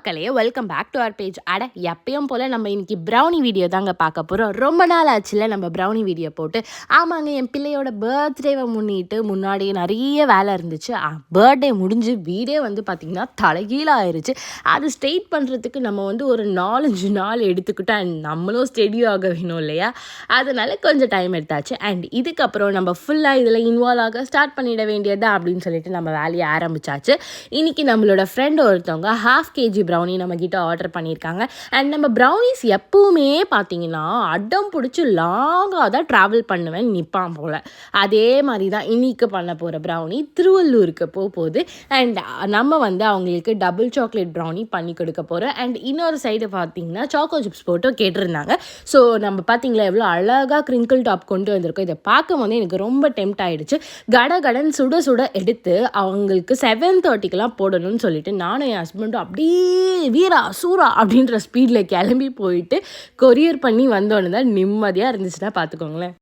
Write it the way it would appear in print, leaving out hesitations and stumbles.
மக்களே, welcome back to our page. எப்பயும் போல் நம்ம இன்னைக்கு ப்ரௌனி வீடியோ தாங்க பார்க்க போகிறோம். ரொம்ப நாள் ஆச்சுல நம்ம ப்ரௌனி வீடியோ போட்டு. ஆமாங்க, என் பிள்ளையோட பர்த்டேவை முன்னிட்டு முன்னாடி நிறைய வேலை இருந்துச்சு. பர்த்டே முடிஞ்சு வீடே பார்த்திங்கன்னா தலைகீழாக ஆயிடுச்சு. அது ஸ்ட்ரெயிட் பண்ணுறதுக்கு நம்ம ஒரு 4-5 நாள் எடுத்துக்கிட்டோம். அண்ட் நம்மளும் ஸ்டெடியோ ஆக வேணும் இல்லையா? அதனால் கொஞ்சம் டைம் எடுத்தாச்சு. அண்ட் இதுக்கப்புறம் நம்ம ஃபுல்லாக இதில் இன்வால்வ் ஆக ஸ்டார்ட் பண்ணிட வேண்டியதா அப்படின்னு சொல்லிட்டு நம்ம வேலையை ஆரம்பித்தாச்சு. இன்றைக்கி நம்மளோட ஃப்ரெண்ட் ஒருத்தவங்க 1/2 kg ப்ரௌனி நம்மக்கிட்ட ஆர்டர் பண்ணியிருக்காங்க. அண்ட் நம்ம ப்ரௌனிஸ் எப்பவுமே பார்த்தீங்கன்னா அடம் பிடிச்சி லாங்காக தான் ட்ராவல் பண்ணுவேன் நிற்பான் போல். அதே மாதிரி தான் இன்றைக்கி பண்ண போகிற ப்ரௌனி திருவள்ளூருக்கு போகுது. அண்ட் நம்ம அவங்களுக்கு டபுள் சாக்லேட் ப்ரௌனி பண்ணி கொடுக்க போகிறோம். அண்ட் இன்னொரு சைடு பார்த்தீங்கன்னா சாக்கோ சிப்ஸ் போட்டு கேட்டிருந்தாங்க. ஸோ நம்ம பார்த்தீங்களா எவ்வளோ அழகாக கிரிங்கிள் டாப் கொண்டு வந்திருக்கோம். இதை பார்க்கும் போது எனக்கு ரொம்ப டெம்ட் ஆகிடுச்சு. கடன் சுட சுட எடுத்து அவங்களுக்கு 7:30க்கெலாம் போடணும்னு சொல்லிட்டு நானும் என் ஹஸ்பண்டும் அப்படியே வீரா சூரா அப்படின்ற ஸ்பீடில் கிளம்பி போயிட்டு கொரியர் பண்ணி வந்தோன்னு தான் நிம்மதியாக இருந்துச்சுன்னா பார்த்துக்கோங்களேன்.